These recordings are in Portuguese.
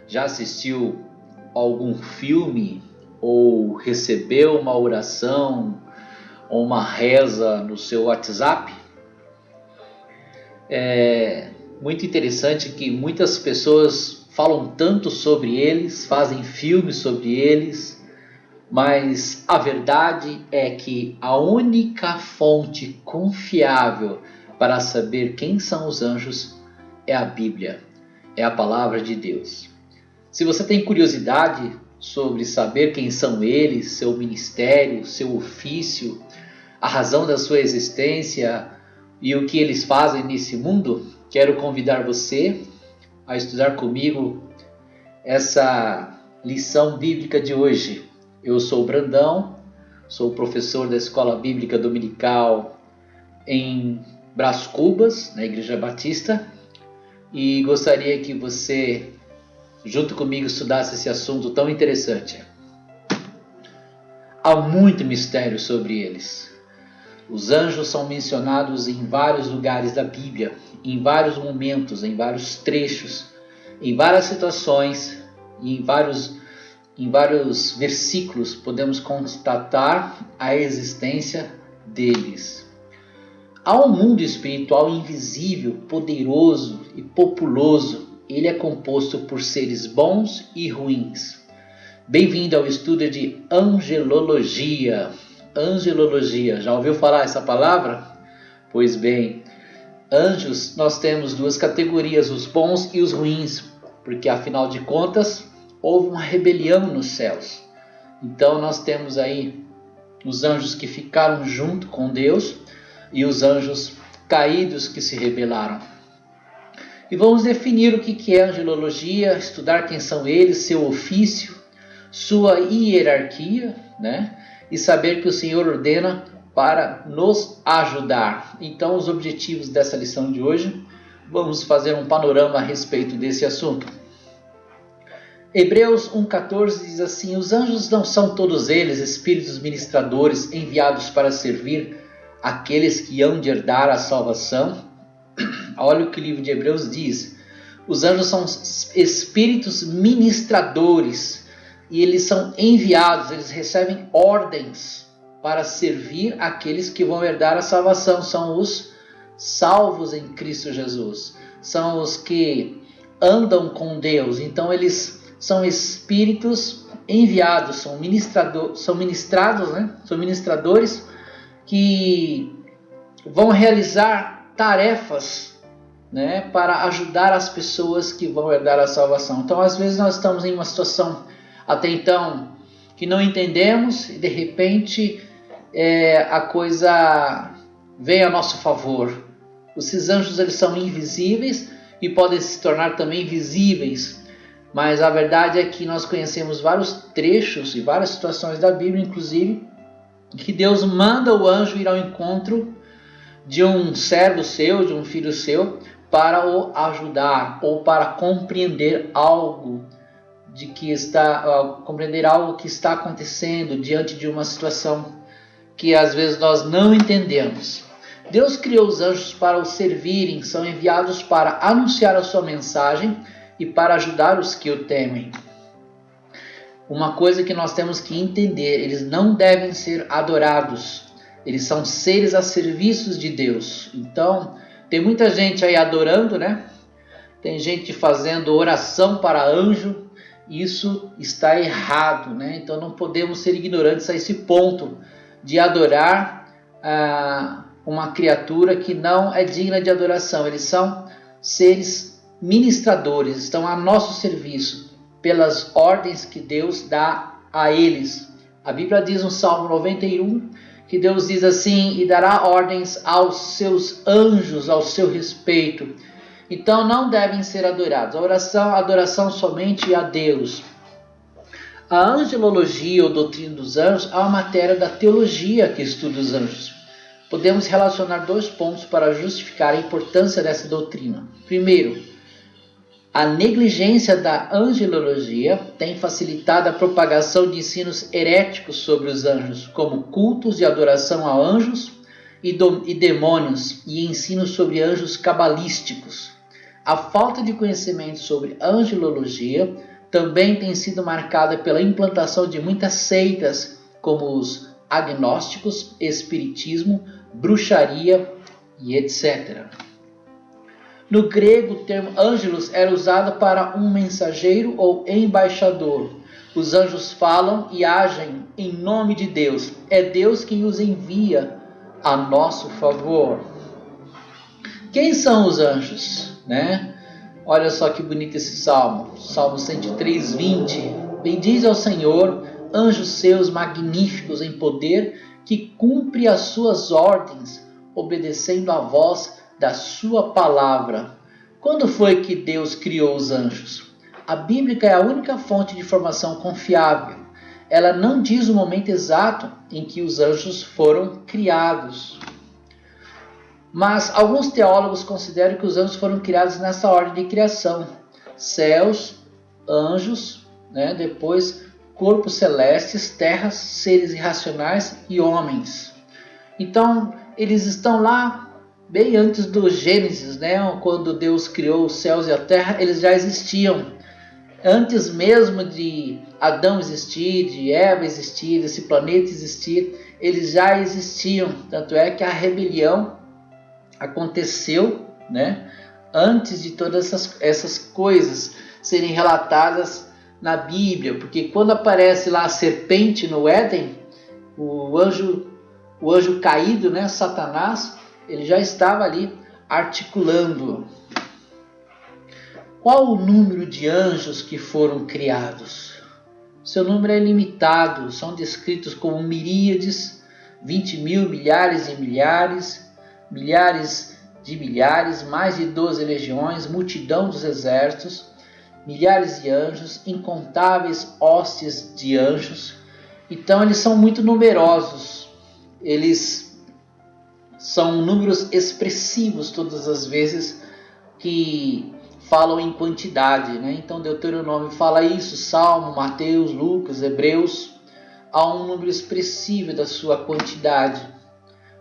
Já assistiu algum filme ou recebeu uma oração ou uma reza no seu WhatsApp? É muito interessante que muitas pessoas falam tanto sobre eles, fazem filmes sobre eles, mas a verdade é que a única fonte confiável para saber quem são os anjos é a Bíblia, é a palavra de Deus. Se você tem curiosidade sobre saber quem são eles, seu ministério, seu ofício, a razão da sua existência e o que eles fazem nesse mundo, quero convidar você a estudar comigo essa lição bíblica de hoje. Eu sou o Brandão, sou professor da Escola Bíblica Dominical em Brás Cubas, na Igreja Batista, e gostaria que você, junto comigo, estudasse esse assunto tão interessante. Há muito mistério sobre eles. Os anjos são mencionados em vários lugares da Bíblia, em vários momentos, em vários trechos, em várias situações e em vários versículos podemos constatar a existência deles. Há um mundo espiritual invisível, poderoso e populoso. Ele é composto por seres bons e ruins. Bem-vindo ao estudo de angelologia. Angelologia, já ouviu falar essa palavra? Pois bem, anjos, nós temos duas categorias, os bons e os ruins, porque afinal de contas, houve uma rebelião nos céus. Então nós temos aí os anjos que ficaram junto com Deus e os anjos caídos que se rebelaram. E vamos definir o que é angelologia, estudar quem são eles, seu ofício, sua hierarquia, né? E saber que o Senhor ordena para nos ajudar. Então, os objetivos dessa lição de hoje, vamos fazer um panorama a respeito desse assunto. Hebreus 1,14 diz assim: os anjos não são todos eles espíritos ministradores enviados para servir aqueles que hão de herdar a salvação? Olha o que o livro de Hebreus diz. Os anjos são espíritos ministradores e eles são enviados, eles recebem ordens para servir aqueles que vão herdar a salvação. São os salvos em Cristo Jesus, são os que andam com Deus. Então eles são espíritos enviados, são ministradores que vão realizar tarefas, né, para ajudar as pessoas que vão herdar a salvação. Então às vezes nós estamos em uma situação até então que não entendemos e de repente a coisa vem a nosso favor. Esses anjos, eles são invisíveis e podem se tornar também visíveis, mas a verdade é que nós conhecemos vários trechos e várias situações da Bíblia, inclusive, que Deus manda o anjo ir ao encontro de um servo seu, de um filho seu, para o ajudar ou para compreender algo que está acontecendo diante de uma situação que às vezes nós não entendemos. Deus criou os anjos para os servirem, são enviados para anunciar a sua mensagem e para ajudar os que o temem. Uma coisa que nós temos que entender: eles não devem ser adorados, eles são seres a serviço de Deus. Então, tem muita gente aí adorando, né? Tem gente fazendo oração para anjo. Isso está errado, né? Então não podemos ser ignorantes a esse ponto de adorar uma criatura que não é digna de adoração. Eles são seres ministradores, estão a nosso serviço pelas ordens que Deus dá a eles. A Bíblia diz no Salmo 91 que Deus diz assim: e dará ordens aos seus anjos ao seu respeito. Então não devem ser adorados. Adoração somente a Deus. A angelologia ou doutrina dos anjos é uma matéria da teologia que estuda os anjos. Podemos relacionar dois pontos para justificar a importância dessa doutrina. Primeiro, a negligência da angelologia tem facilitado a propagação de ensinos heréticos sobre os anjos, como cultos de adoração a anjos e demônios, e ensinos sobre anjos cabalísticos. A falta de conhecimento sobre angelologia também tem sido marcada pela implantação de muitas seitas, como os agnósticos, espiritismo, bruxaria e etc. No grego, o termo ângelos era usado para um mensageiro ou embaixador. Os anjos falam e agem em nome de Deus. É Deus quem os envia a nosso favor. Quem são os anjos, né? Olha só que bonito esse salmo. Salmo 103, 20. Bendize ao Senhor, anjos seus magníficos em poder, que cumpre as suas ordens, obedecendo à voz da sua palavra. Quando foi que Deus criou os anjos? A Bíblia é a única fonte de informação confiável. Ela não diz o momento exato em que os anjos foram criados. Mas alguns teólogos consideram que os anjos foram criados nessa ordem de criação. Céus, anjos, né? Depois corpos celestes, terras, seres irracionais e homens. Então, eles estão lá bem antes do Gênesis, né? Quando Deus criou os céus e a terra, eles já existiam. Antes mesmo de Adão existir, de Eva existir, desse planeta existir, eles já existiam. Tanto é que a rebelião aconteceu, né, antes de todas essas coisas serem relatadas na Bíblia, porque quando aparece lá a serpente no Éden, o anjo caído, né, Satanás, ele já estava ali articulando. Qual o número de anjos que foram criados? Seu número é limitado, são descritos como miríades, 20 mil, milhares e milhares, milhares de milhares, mais de 12 legiões, multidão dos exércitos, milhares de anjos, incontáveis hostes de anjos. Então eles são muito numerosos, eles são números expressivos todas as vezes que falam em quantidade, né? Então Deuteronômio fala isso, Salmo, Mateus, Lucas, Hebreus, há um número expressivo da sua quantidade.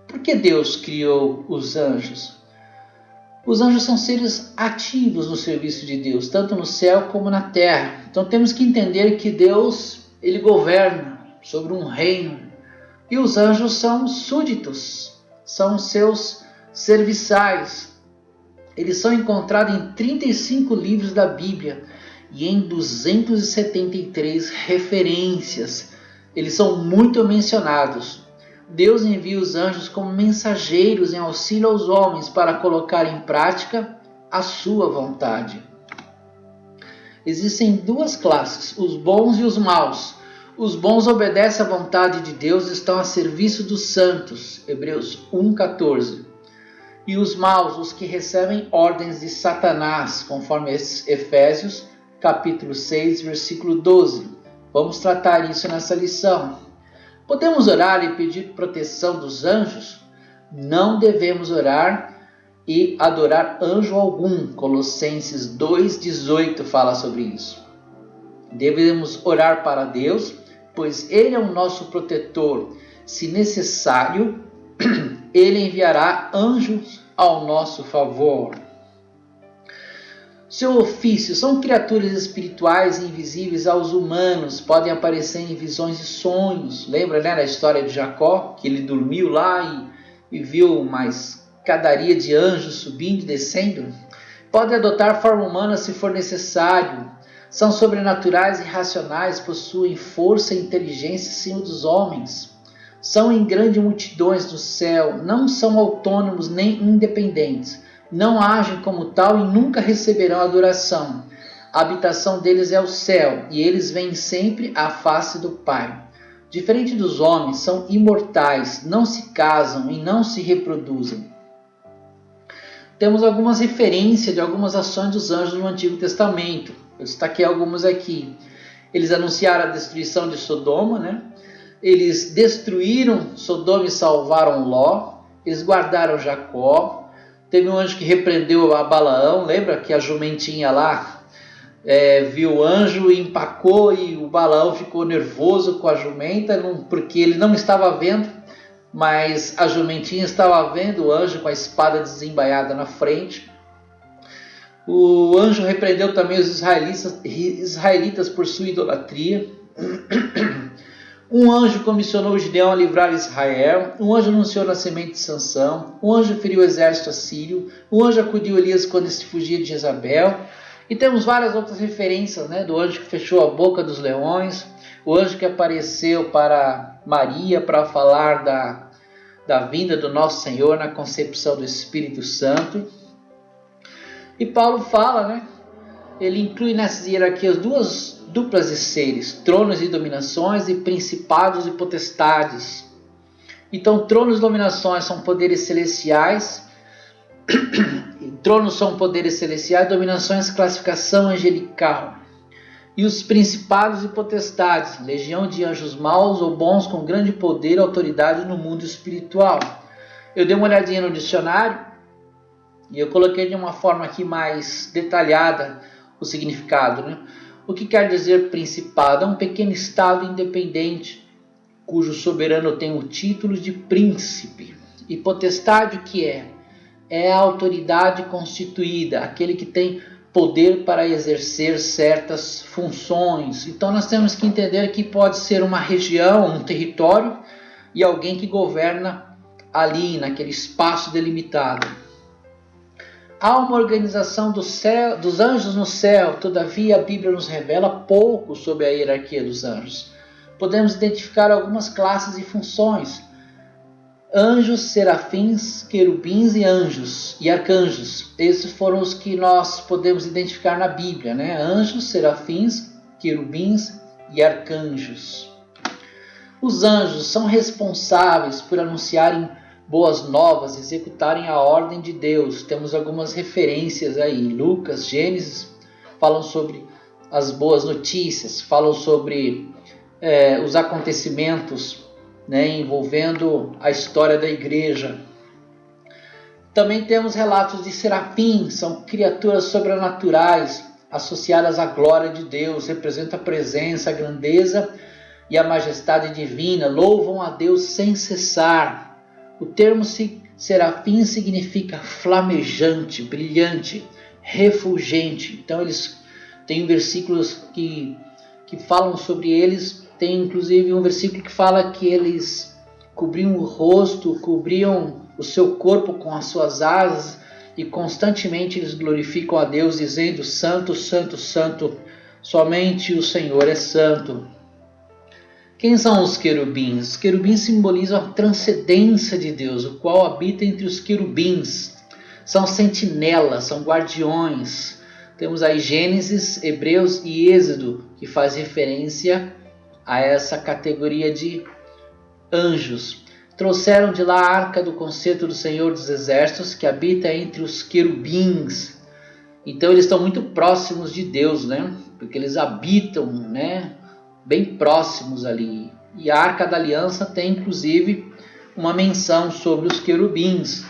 Por que Deus criou os anjos? Os anjos são seres ativos no serviço de Deus, tanto no céu como na terra. Então temos que entender que Deus, ele governa sobre um reino. E os anjos são súditos, são seus serviçais. Eles são encontrados em 35 livros da Bíblia e em 273 referências. Eles são muito mencionados. Deus envia os anjos como mensageiros em auxílio aos homens para colocar em prática a sua vontade. Existem duas classes, os bons e os maus. Os bons obedecem à vontade de Deus e estão a serviço dos santos. Hebreus 1,14. E os maus, os que recebem ordens de Satanás, conforme Efésios, capítulo 6, versículo 12. Vamos tratar isso nessa lição. Podemos orar e pedir proteção dos anjos? Não devemos orar e adorar anjo algum. Colossenses 2,18 fala sobre isso. Devemos orar para Deus, pois Ele é o nosso protetor. Se necessário, Ele enviará anjos ao nosso favor. Seu ofício são criaturas espirituais invisíveis aos humanos, podem aparecer em visões e sonhos. Lembra, né, da história de Jacó, que ele dormiu lá e viu uma escadaria de anjos subindo e descendo? Podem adotar forma humana se for necessário. São sobrenaturais e racionais, possuem força e inteligência acima dos homens. São em grandes multidões no céu, não são autônomos nem independentes. Não agem como tal e nunca receberão adoração. A habitação deles é o céu, e eles veem sempre a face do Pai. Diferente dos homens, são imortais, não se casam e não se reproduzem. Temos algumas referências de algumas ações dos anjos no Antigo Testamento. Eu destaquei algumas aqui. Eles anunciaram a destruição de Sodoma, né? Eles destruíram Sodoma e salvaram Ló. Eles guardaram Jacó. Teve um anjo que repreendeu a Balaão. Lembra que a jumentinha lá viu o anjo e empacou, e o Balaão ficou nervoso com a jumenta, porque ele não estava vendo, mas a jumentinha estava vendo o anjo com a espada desembaiada na frente. O anjo repreendeu também os israelitas por sua idolatria. Um anjo comissionou Gideão a livrar Israel. Um anjo anunciou o nascimento de Sansão. Um anjo feriu o exército assírio. Um anjo acudiu Elias quando se fugia de Jezabel. E temos várias outras referências, né, do anjo que fechou a boca dos leões. O anjo que apareceu para Maria para falar da vinda do nosso Senhor na concepção do Espírito Santo. E Paulo fala, né? Ele inclui nessas hierarquias duas duplas de seres, tronos e dominações e principados e potestades. Então, tronos e dominações são poderes celestiais, tronos são poderes celestiais, dominações classificação angelical. E os principados e potestades, legião de anjos maus ou bons com grande poder e autoridade no mundo espiritual. Eu dei uma olhadinha no dicionário e eu coloquei de uma forma aqui mais detalhada o significado, né? O que quer dizer principado? É um pequeno estado independente, cujo soberano tem o título de príncipe. E potestade o que é? É a autoridade constituída, aquele que tem poder para exercer certas funções. Então nós temos que entender que pode ser uma região, um território e alguém que governa ali, naquele espaço delimitado. Há uma organização dos anjos no céu, todavia a Bíblia nos revela pouco sobre a hierarquia dos anjos. Podemos identificar algumas classes e funções. Anjos, serafins, querubins e anjos e arcanjos. Esses foram os que nós podemos identificar na Bíblia, né? Anjos, serafins, querubins e arcanjos. Os anjos são responsáveis por anunciarem boas novas, executarem a ordem de Deus. Temos algumas referências aí. Lucas, Gênesis falam sobre as boas notícias, falam sobre os acontecimentos, né, envolvendo a história da igreja. Também temos relatos de serafins, são criaturas sobrenaturais associadas à glória de Deus, representam a presença, a grandeza e a majestade divina, louvam a Deus sem cessar. O termo serafim significa flamejante, brilhante, refulgente. Então eles têm versículos que falam sobre eles. Tem inclusive um versículo que fala que eles cobriam o rosto, cobriam o seu corpo com as suas asas e constantemente eles glorificam a Deus dizendo: Santo, Santo, Santo, somente o Senhor é santo. Quem são os querubins? Os querubins simbolizam a transcendência de Deus, o qual habita entre os querubins. São sentinelas, são guardiões. Temos aí Gênesis, Hebreus e Êxodo, que faz referência a essa categoria de anjos. Trouxeram de lá a arca do concerto do Senhor dos Exércitos, que habita entre os querubins. Então eles estão muito próximos de Deus, né? Porque eles habitam, né, bem próximos ali. E a Arca da Aliança tem inclusive uma menção sobre os querubins.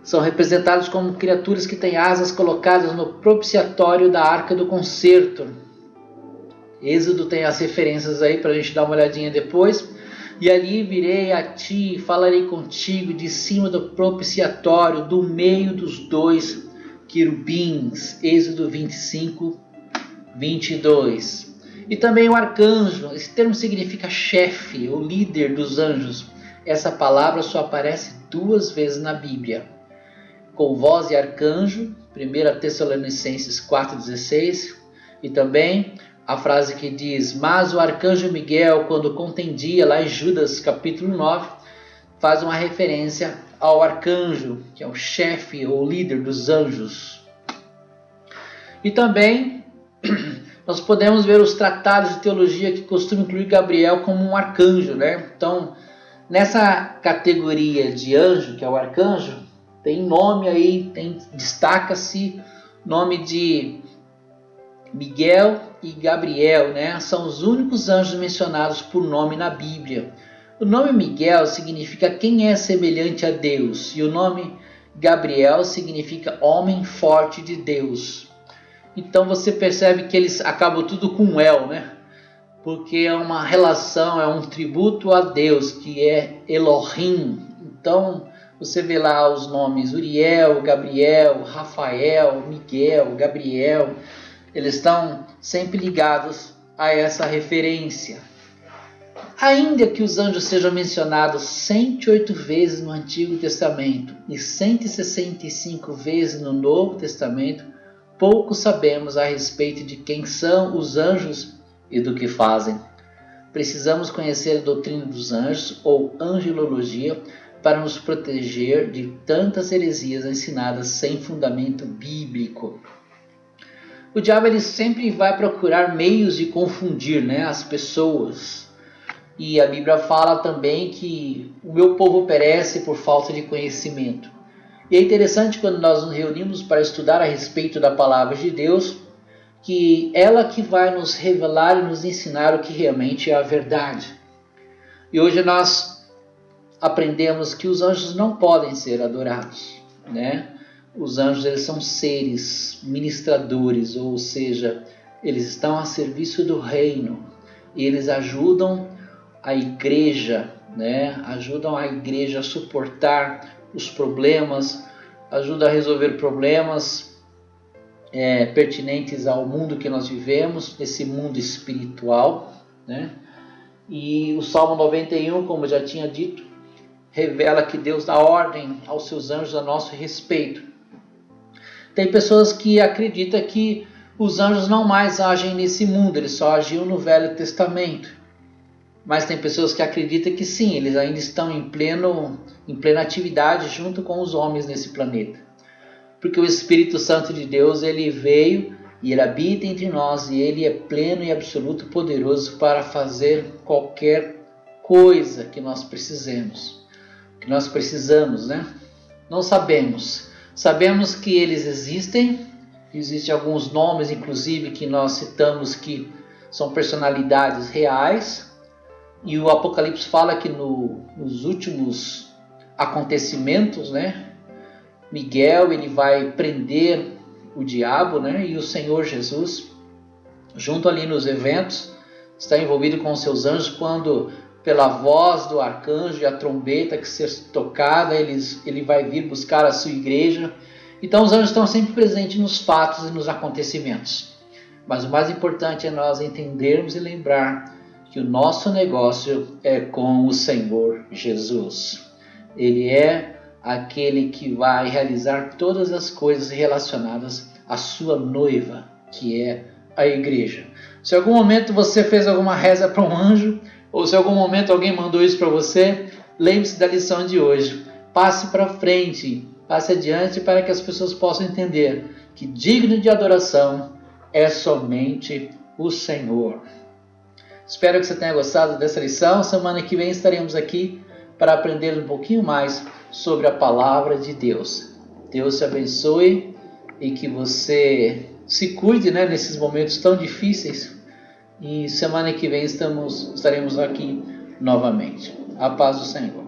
São representados como criaturas que têm asas colocadas no propiciatório da Arca do Concerto. Êxodo tem as referências aí para a gente dar uma olhadinha depois. E ali virei a ti, falarei contigo de cima do propiciatório, do meio dos dois querubins. Êxodo 25, 22. E também o arcanjo, esse termo significa chefe ou líder dos anjos. Essa palavra só aparece 2 vezes na Bíblia. Com voz de arcanjo, 1 Tessalonicenses 4,16. E também a frase que diz: mas o arcanjo Miguel, quando contendia, lá em Judas capítulo 9, faz uma referência ao arcanjo, que é o chefe ou líder dos anjos. E também nós podemos ver os tratados de teologia que costumam incluir Gabriel como um arcanjo, né? Então, nessa categoria de anjo, que é o arcanjo, tem nome aí, destaca-se nome de Miguel e Gabriel, né? São os únicos anjos mencionados por nome na Bíblia. O nome Miguel significa quem é semelhante a Deus, e o nome Gabriel significa homem forte de Deus. Então você percebe que eles acabam tudo com El, né? Porque é uma relação, é um tributo a Deus, que é Elohim. Então Você vê lá os nomes Uriel, Gabriel, Rafael, Miguel, Gabriel. Eles estão sempre ligados a essa referência. Ainda que os anjos sejam mencionados 108 vezes no Antigo Testamento e 165 vezes no Novo Testamento, pouco sabemos a respeito de quem são os anjos e do que fazem. Precisamos conhecer a doutrina dos anjos, ou angelologia, para nos proteger de tantas heresias ensinadas sem fundamento bíblico. O diabo ele sempre vai procurar meios de confundir, as pessoas. E a Bíblia fala também que o meu povo perece por falta de conhecimento. E é interessante quando nós nos reunimos para estudar a respeito da palavra de Deus, que ela que vai nos revelar e nos ensinar o que realmente é a verdade. E hoje nós aprendemos que os anjos não podem ser adorados, Os anjos eles são seres ministradores, ou seja, eles estão a serviço do reino e eles ajudam a igreja, Ajudam a igreja a suportar os problemas, ajudam a resolver problemas pertinentes ao mundo que nós vivemos, esse mundo espiritual, E o Salmo 91, como eu já tinha dito, revela que Deus dá ordem aos seus anjos a nosso respeito. Tem pessoas que acreditam que os anjos não mais agem nesse mundo, eles só agiam no Velho Testamento. Mas tem pessoas que acreditam que sim, eles ainda estão em plena atividade junto com os homens nesse planeta. Porque o Espírito Santo de Deus, ele veio e ele habita entre nós e ele é pleno e absoluto poderoso para fazer qualquer coisa que nós precisamos. Não sabemos. Sabemos que eles existem alguns nomes, inclusive, que nós citamos que são personalidades reais. E o Apocalipse fala que nos últimos acontecimentos, Miguel ele vai prender o diabo, e o Senhor Jesus, junto ali nos eventos, está envolvido com os seus anjos quando, pela voz do arcanjo e a trombeta que ser tocada, ele vai vir buscar a sua igreja. Então os anjos estão sempre presentes nos fatos e nos acontecimentos. Mas o mais importante é nós entendermos e lembrar que o nosso negócio é com o Senhor Jesus. Ele é aquele que vai realizar todas as coisas relacionadas à sua noiva, que é a igreja. Se em algum momento você fez alguma reza para um anjo, ou se em algum momento alguém mandou isso para você, lembre-se da lição de hoje. Passe para frente, passe adiante para que as pessoas possam entender que digno de adoração é somente o Senhor. Espero que você tenha gostado dessa lição. Semana que vem estaremos aqui para aprender um pouquinho mais sobre a palavra de Deus. Deus te abençoe e que você se cuide nesses momentos tão difíceis. E semana que vem estaremos aqui novamente. A paz do Senhor.